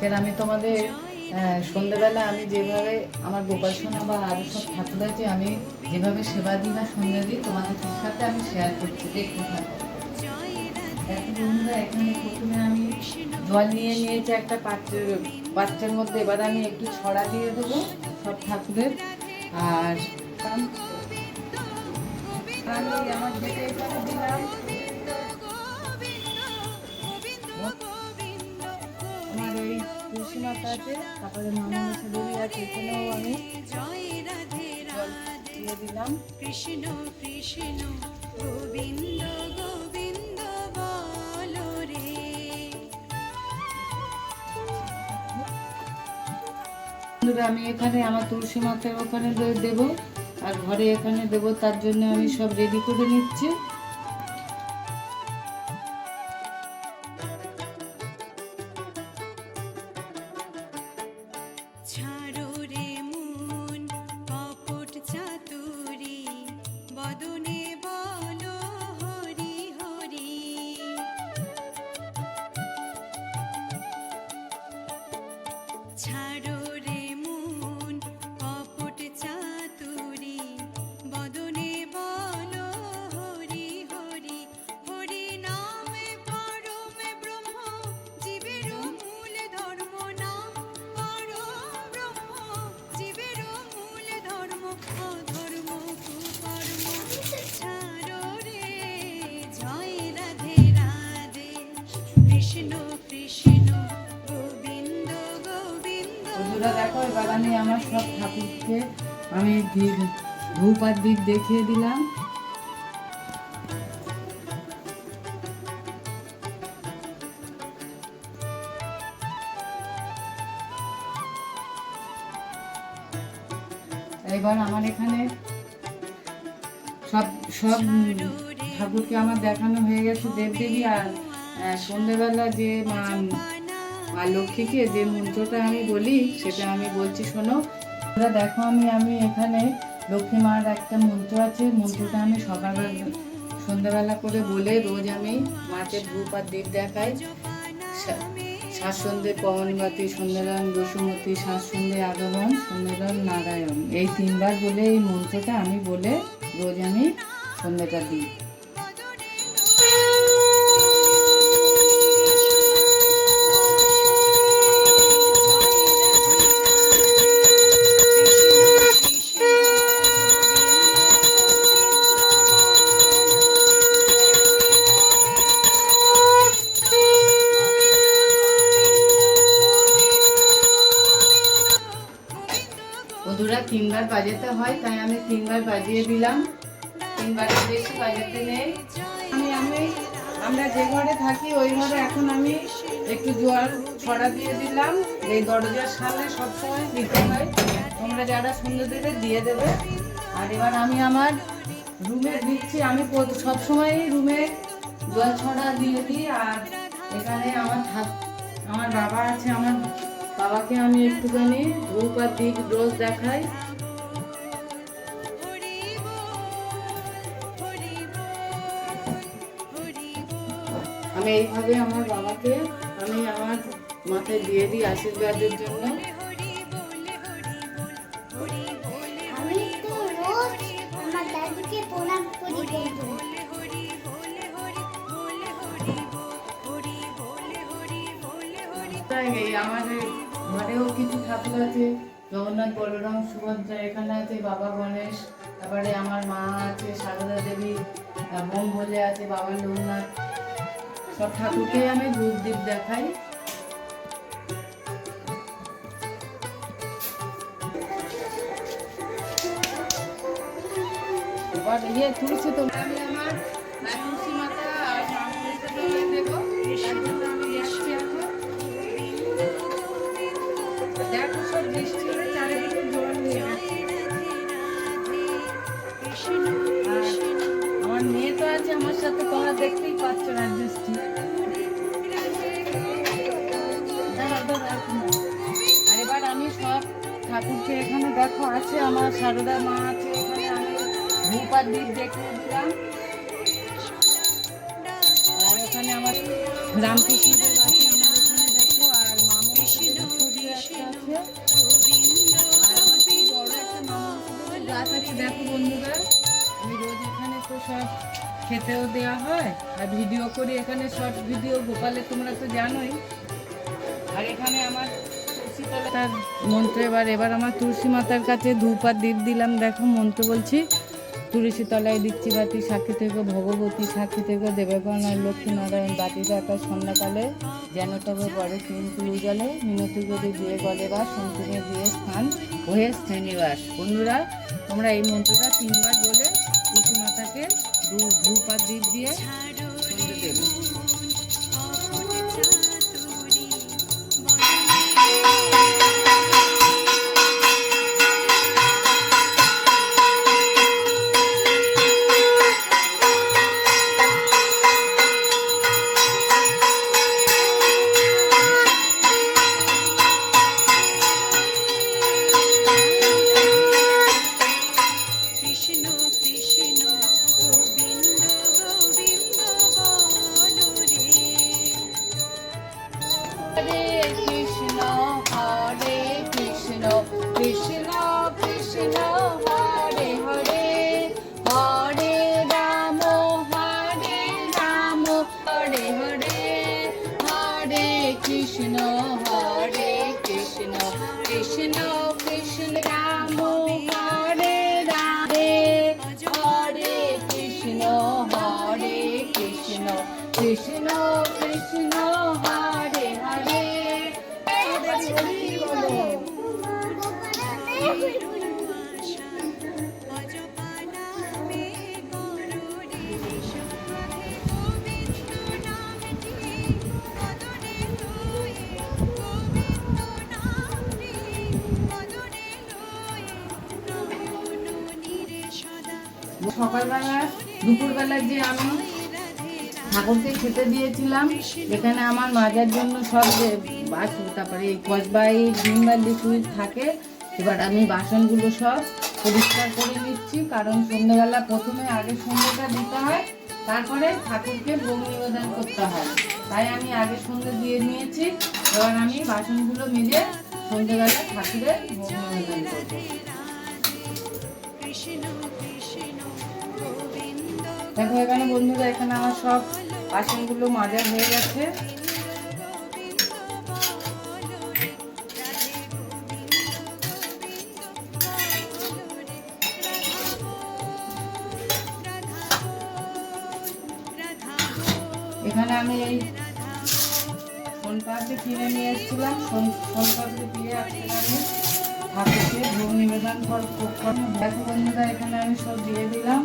আজকের আমি তোমাদের সন্ধ্যেবেলা আমি যেভাবে আমার গোপাল সোনা বা আরও সব ঠাকুর আছে আমি যেভাবে সেবা দিই বা সন্ধ্যা দিই তোমাদের সাথে আমি শেয়ার করছি, দেখতে থাকো। বন্ধুরা, এখানে প্রথমে আমি জল নিয়ে নিয়েছি একটা পাত্রের মধ্যে। এবার আমি একটু ছড়া দিয়ে দেবো সব ঠাকুরের। আর আমি আমার যেটা এখানে দিলাম, আমার ওই তুলসী মাতা আছে, তারপরে মামা দেবী আছে, এখানেও আমি দিয়ে দিলাম। কৃষ্ণ কৃষ্ণ গোবিন্দ গোবিন্দ বলো রে। আমি এখানে আমার তুলসী মাতার ওখানে দেবো আর ঘরে এখানে দেবো, তার জন্য আমি সব রেডি করে নিচ্ছি। দেখো, এবার আমি আমার সব ঠাকুরকে আমি ধূপ আর দীপ দেখিয়ে দিলাম। এবার আমার এখানে সব সব ঠাকুরকে আমার দেখানো হয়ে গেছে, দেবদেবী। আর সন্ধ্যেবেলা যে মা লক্ষ্মীকে যে মন্ত্রটা আমি বলি সেটা আমি বলছি, শোনো। দেখো, আমি এখানে লক্ষ্মী মার একটা মন্ত্র আছে, মন্ত্রটা আমি সকালবেলা সন্ধ্যাবেলা করে বলে রোজ আমি মাকে ধূপ আর দীপ দেখাই। শাসন্দে পবনবতী, সন্ধ্যারায়ণ বসুমতী, শাসন্দে আগমন, সন্ধ্যারায়ণ নারায়ণ, এই 3 বার বলে এই মন্ত্রটা আমি বলে রোজ আমি সন্ধ্যাটা দিই। বন্ধুরা, 3 বার বাজাতে হয়, তাই আমি 3 বার বাজিয়ে দিলাম। 3 বারের বেশি বাজাতে নেই। আমরা যে ঘরে থাকি ওই ঘরে এখন আমি একটু জল ছড়া দিয়ে দিলাম। এই দরজার সামনে সবসময় দিতে হয়, তোমরা যারা সন্ধ্যে দেবে দিয়ে দেবে। আর এবার আমি আমার রুমে দিচ্ছি। আমি সবসময়ই রুমে জল ছড়া দিয়ে দিই। আর এখানে আমার বাবা আছে, আমার বাবাকে আমি একটুখানি ধূপ আর দীপ রোজ দেখাই। আমি এইভাবে আমার বাবাকে আমি আমার মাথায় দিয়ে দিই আশীর্বাদের জন্য। আমাদের ঘরেও কিছু ঠাকুর আছে, জগন্নাথ, বলরাম, সুভদ্রা, এখানে আছে বাবা গণেশ, তারপরে আমার মা আছে সারদা দেবী, বোন বলে আছে বাবা লোকনাথ। সব ঠাকুরকে আমি ধূপ দীপ দেখাই। এবার তুলছি তো আমি আমার তুলসী মাতা আর দেবো, আমি যাচ্ছি এখন। দেখো, সব বৃষ্টি হয়ে চারিদিকে জল নিয়ে আমার মেয়ে তো আছে আমার সাথে, তোমরা দেখতেই পাচ্ছ রাজশ্রী। আর এবার আমি সব ঠাকুরকে এখানে দেখো আছে, আমার সারদা মা আছে এখানে, আমি ধূপ আর দীপ দেখিয়ে দিলাম। আর এখানে আমার রামকৃষ্ণদেব আছে আমার এখানে, দেখো। আর মামু খেতেও দেওয়া হয় আর ভিডিও করি এখানে, শর্ট ভিডিও গোপালে তোমরা তো জানোই। আর এখানে আমার তুলসী তলার মন্ত্র, এবার আমার তুলসী মাতার কাছে ধূপ আর দীপ দিলাম। দেখো মন্ত্র বলছি, তুলসী তলায় দিচ্ছি বাতি, সাক্ষী থেকে ভগবতী, সাক্ষী থেকে দেবগণ আর লক্ষ্মী নারায়ণ, বাতিটা একা সন্ধ্যাকালে যেন তবে বড় কিন্তু উজালে, মিনতি করে দিয়ে গলে বা সম্পূর্ণ দিয়ে স্থান হয়ে শ্রেণীবাস। বন্ধুরা তোমরা এই মন্ত্রটা 3 বার বলে তুলসী মাতাকে ধূপ আর দীপ দিয়ে সন্ধে দেবে। সকালবেলা দুপুরবেলা যে আমি ঠাকুরকে খেতে দিয়েছিলাম, এখানে আমার মাজার জন্য সব বাসন, তারপরে এই কসবাই ভিমবার লিকুইড থাকে। এবার আমি বাসনগুলো সব পরিষ্কার করে নিচ্ছি, কারণ সন্ধ্যেবেলা প্রথমে আগে সন্ধ্যেটা দিতে হয়, তারপরে ঠাকুরকে ভোগ নিবেদন করতে হয়। তাই আমি আগে সন্ধ্যে দিয়ে নিয়েছি। এবার আমি বাসনগুলো মেজে সন্ধ্যেবেলা ঠাকুরের ভোগ নিবেদন করবো। দেখো এখানে বন্ধুরা, এখানে আমার সব বাসনগুলো মাজা হয়ে গেছে। এখানে আমি এই সোনপাপড়ি কিনে নিয়ে এসেছিলাম, সোনপাপড়ি দিয়ে আজকে আমি ঠাকুরকে ভোগ নিবেদন করবো। দেখো বন্ধুরা, এখানে আমি সব দিয়ে দিলাম।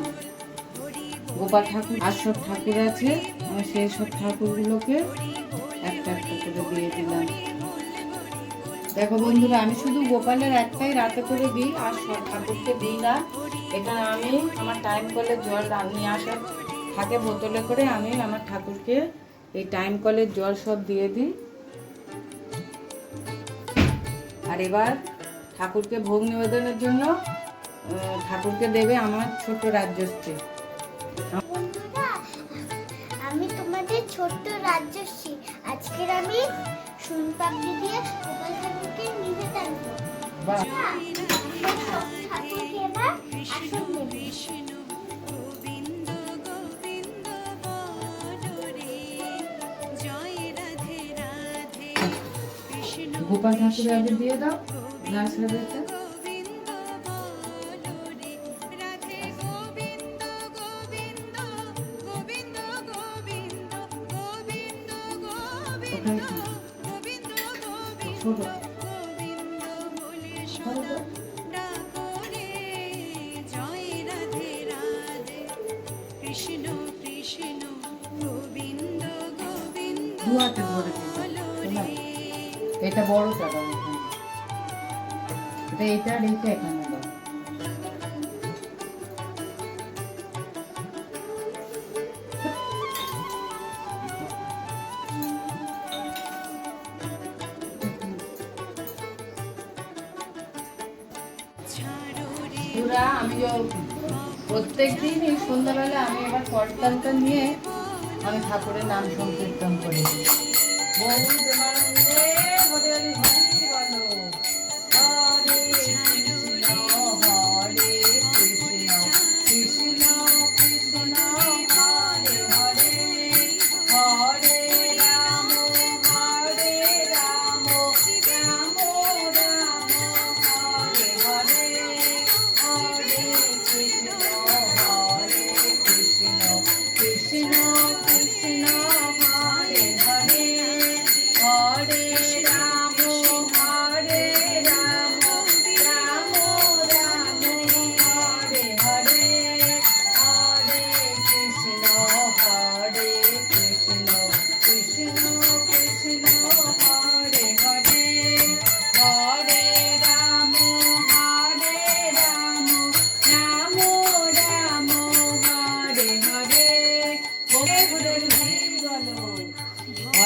গোপাল ঠাকুর আর সব ঠাকুর আছে, আমি সেই সব ঠাকুরগুলোকে একটা একটা করে দিয়ে দিলাম। দেখো বন্ধুরা, আমি শুধু গোপালের একটাই রাতে করে দিই, আর সব ঠাকুরকে দিই না। এখানে আমি আমার টাইম কলের জল নিয়ে আসা থাকে বোতলে করে, আমি আমার ঠাকুরকে এই টাইম কলের জল সব দিয়ে দিই। আর এবার ঠাকুরকে ভোগ নিবেদনের জন্য ঠাকুরকে দেবে আমার ছোট রাজশ্রী। আমি তোমাদের ছোট্ট রাজশ্রী, আজকের আমি সোনপাপড়ি দিয়ে গোপাল ঠাকুরকে নিবেদন করব। ঠাকুরকে এবার আসন দেবে। গোপাল ঠাকুর আগে দিয়ে দাও গ্লাস হাতে। দুয়াতে ধরে এটা বড় টাকা, এটা এইটা রেখে এখানে দাও। আমি প্রত্যেক দিন এই সন্ধ্যাবেলা আমি এবার করতালটা নিয়ে আমি ঠাকুরের নাম সংকীর্তন করি।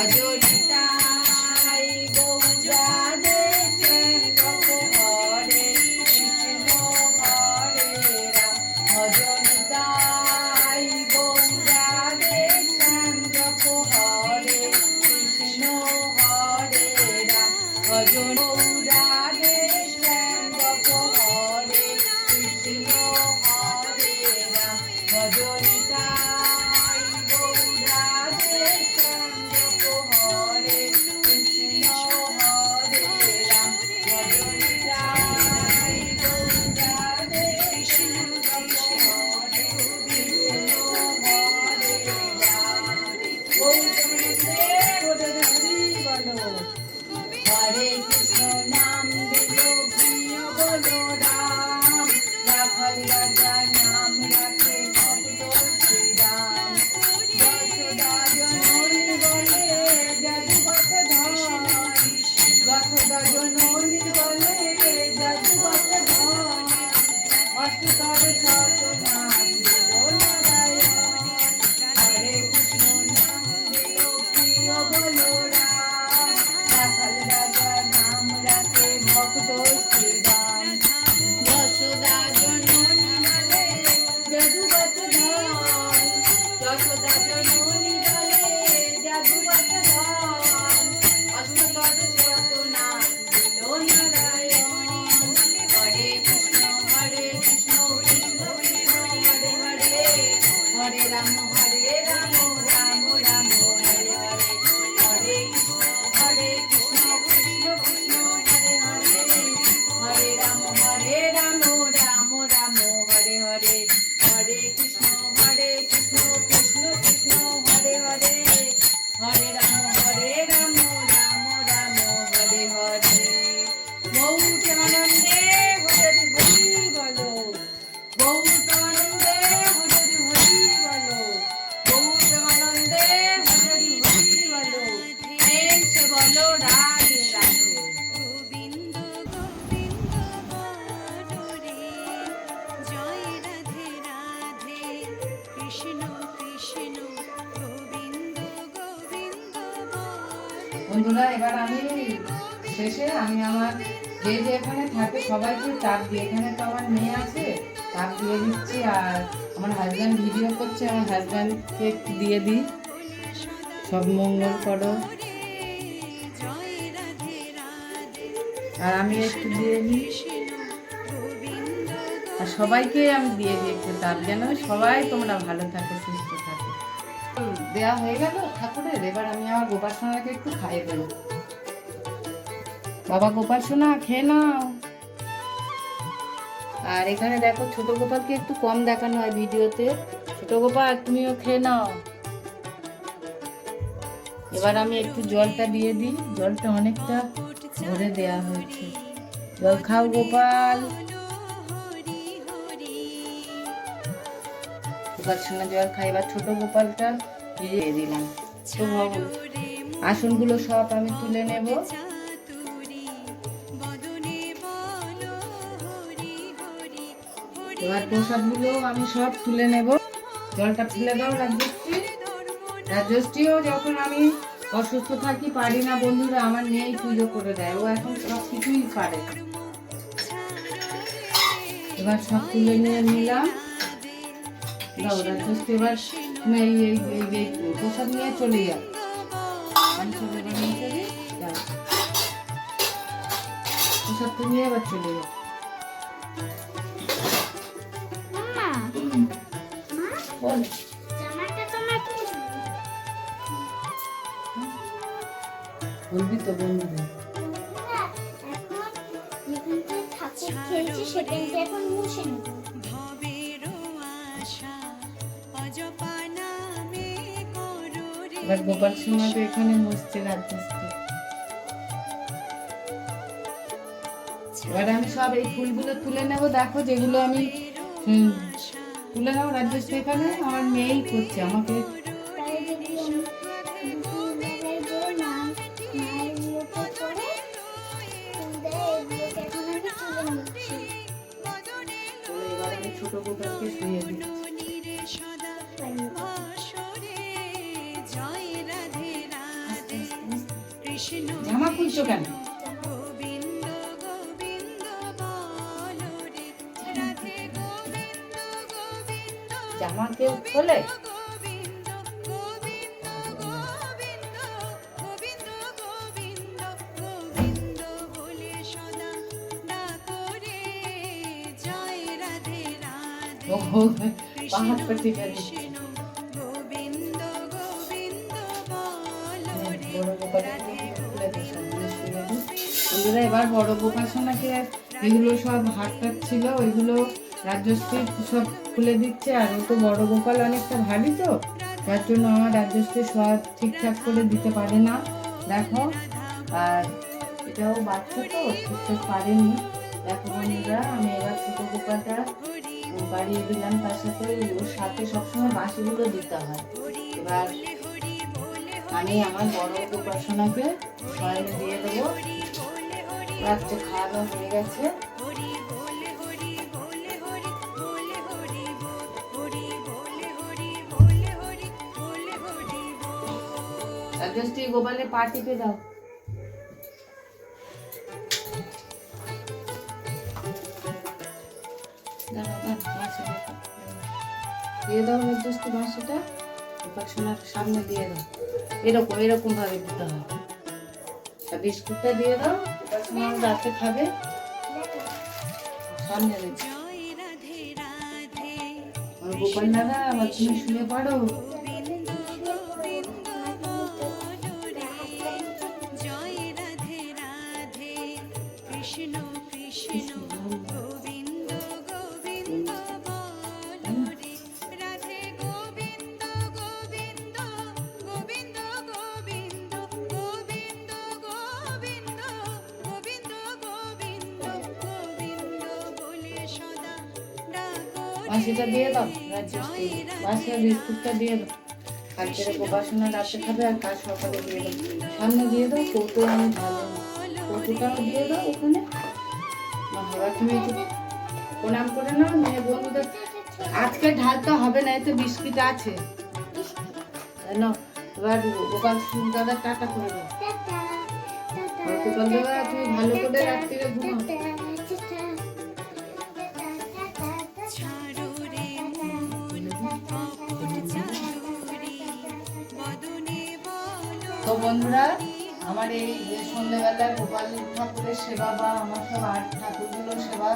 ভজনিতাই গৌরাধে শ্যাম হরে কৃষ্ণ হরে রাম ভজনিতাই গৌরাধে শ্যাম হরে কৃষ্ণ হরে রাম ভজন গৌরাধে শ্যাম হরে কৃষ্ণ হরে রাম ভজনিতাই গৌরাধে শ্যাম হরে কৃষ্ণ হরে রাম ভজনিতাই গৌরাধে শ্যাম হরে কৃষ্ণ হরে রাম গৌরাধে হরি বলো হরে কৃষ্ণ নাম দিল প্রিয় বলো রাম রাখাল রাজা নাম রাখে ভক্ত শ্রীরাম যশোদা জননী বলে যাদুবত ধন যশোদা জননী বলে যাদুবত ধন অষ্টতর শতনাম দিল নারায়ণ হরে কৃষ্ণ নাম দিল প্রিয় বলো রাম রাখাল রাজা নাম রাখে ভক্ত শ্রীরাম যশোদা জননী বলে যাদুবত ধন যশোদা জননী বলে যাদুবত ধন অষ্টপদ শতনাম দিল নারায়ণ হরে কৃষ্ণ কৃষ্ণ কৃষ্ণ হরে হরে হরে রাম রাম রাম হরে হরে হরে কৃষ্ণ কৃষ্ণ কৃষ্ণ হরে হরে হরে রাম রাম রাম হরে হরে হরে কৃষ্ণ কৃষ্ণ কৃষ্ণ হরে হরে হরে রাম রাম রাম হরে হরে বহুত আনন্দে হরে হরি বলো বহুত আনন্দে হরে হরি বলো বহুত আনন্দে হরে হরি বলো প্রেম সে বলো রাধে রাধে গোবিন্দ গোবিন্দ বলো রে জয় রাধে রাধে কৃষ্ণ কৃষ্ণ গোবিন্দ গোবিন্দ বলো বন্ধুরা এবার আমি শেষে আমি আমার যে যে এখানে থাকে সবাইকে চাপ দিই এখানে তো আমার মেয়ে আছে চাপ দিয়ে দিচ্ছি আর আমার হাজব্যান্ড ভিডিও করছে আমার হাজব্যান্ডকে একটু দিয়ে দিই সব মঙ্গল করো জয় রাধে রাধে আর আমি একটু দিয়ে দিই গোবিন্দ আর সবাইকে আমি দিয়ে দিই একটু চাপ যেন সবাই তোমরা ভালো থাকো সুস্থ থাকো দেওয়া হয়ে গেল ঠাকুরের এবার আমি আমার গোপাল সোনাকে একটু খাইয়ে দেবো বাবা গোপাল সোনা খেয়ে নাও আর এখানে দেখো ছোট গোপালকে একটু কম দেখানো হয় ভিডিওতে ছোট গোপাল তুমিও খেয়ে নাও এবার আমি একটু জলটা দিয়ে দিই জলটা অনেকটা ভরে দেয়া হয়েছে জল খাও গোপাল গোপাল সোনা জল খাই এবার ছোট গোপালটা দিয়ে দিলাম তো ভাবো আসনগুলো সব আমি তুলে নেব চাতুরি বদনে বলো হরি হরি এবার প্রসাদগুলো আমি সব তুলে নেব জলটা ফেলে দাও রাজশ্রী রাজশ্রীও যখন আমি অসুস্থ থাকি পারি না বন্ধুরা আমার মেয়েই পুজো করে দেয় ও এখন সব কিছুই পারে এবার সব তুলে নিয়ে নিলাম দাও রাজশ্রী এবার তুমি এই প্রসাদ নিয়ে চলে যাও আমি সব এবার নিয়ে চলি যাও প্রসাদ তো নিয়ে এবার চলে যাও মাম্মা মা বল জামাটা তোমার কি বলবি তো বন্ধুদের এখন যেখানটায় ঠাকুর খেলছে সেখানটা এখন মুছে নেব ভবের আশা অজপা নামে করো রে এবার গোপাল সোনাকে এখানে বসছে রাজশ্রী এবার আমি সব এই ফুলগুলো তুলে নেব দেখো যেগুলো আমি তুলে নেবো রাজশ্রী এখানে আমার মেয়েই করছে আমাকে তাই যদি আমি দুপুরবেলায় যে মায়ের বিয়েতে করে ফুল দেয় এগুলোকে এখন আমি তুলে নিচ্ছি বলে এবার আমি ছোট গোপালকে শুয়ে দিচ্ছি নীরে সদা বসরে জয় রাধে রাধে কৃষ্ণ জামা খুলছো কেন? গোবিন্দ গোবিন্দ বলো রে রাধে গোবিন্দ গোবিন্দ জামা কেউ খোলে? গোবিন্দ গোবিন্দ গোবিন্দ গোবিন্দ গোবিন্দ গোবিন্দ বলে সদা ডাকো রে জয় রাধে রাধে ও পাহাড় পেটে গেছে। কৃষ্ণ গোবিন্দ গোবিন্দ বলো রে বড় গোপালকে খুলে দিই সব জিনিস খুলে দিই। বন্ধুরা এবার বড় গোপাসনাকে এগুলো সব হাতটাত ছিল ওইগুলো রাজশ্রী সব খুলে দিচ্ছে। আর ও তো বড় গোপাল অনেকটা ভারী, তো যার জন্য আমার রাজশ্রী সব ঠিকঠাক করে দিতে পারে না, দেখো। আর এটাও বাচ্চা তো ঠিকঠাক পারেনি। দেখো বন্ধুরা, আমি এবার ছোট গোপালটা বাড়িয়ে দিলাম, তার সাথে ওর সাথে সবসময় বাঁশিগুলো দিতে হয়। এবার আমি আমার বড় উপাসনাকে শয়নে দিয়ে দেবো। রাত্রে খাওয়া দাওয়া হয়ে গেছে। রাজশ্রী গোপালে পা টিপে দাও। দিয়ে দাও রাজশ্রী বাঁশিটা, উপাসনার সামনে দিয়ে দাও। এরকম এরকম ভাবে দিতে হয়। আর বিস্কুটটা দিয়ে দাও, উপাসনা রাতে খাবে। সামনে রেখে জয় রাধে রাধে আমার গোপাল দাদা, আবার তুমি শুয়ে পড়ো। গোবিন্দ গোবিন্দ বলো রে জয় রাধে রাধে কৃষ্ণ কৃষ্ণ গোবিন্দ গোবিন্দ বলো রে রাধে গোবিন্দ গোবিন্দ গোবিন্দ গোবিন্দ গোবিন্দ গোবিন্দ গোবিন্দ গোবিন্দ গোবিন্দ বলে সদা ডাকো বাঁশিটা দিয়ে দাও রাজশ্রী, বাঁশি আর বিস্কুটটা দিয়ে দাও। কালকে উপাসনা রাতে খাবে আর কাজ সকালে দিয়ে দাও। সামনে দিয়ে দাও, কৌটো আমি ভালো কৌটোটাও দিয়ে দাও ওখানে। এবার তুমি একটু প্রণাম করে নাও মেয়ে বন্ধুদের। আজকে ঢালতে হবে না, এতে বিস্কিট আছে জানো। এবার গোপাল দাদা টাটা করে দাও। আর গোপাল দাদা তুমি ভালো করে রাত্রিরে ঘুমাও। ছাড়ো রে মন অপট চাতুরি বদনে বলো তো বন্ধুরা, আমার এই যে সন্ধ্যেবেলা গোপাল ঠাকুরের সেবা বা আমার সব আট ঠাকুরগুলোর সেবা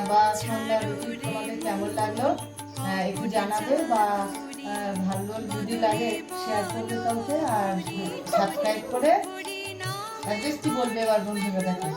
বা সন্ধ্যা রুটিন তোমাদের কেমন লাগলো একটু জানাবে, বা ভালো যদি লাগে শেয়ার করবে কাউকে, আর সাবস্ক্রাইব করে অ্যাড্রেসটি বলবে এবার বন্ধুরা। দেখো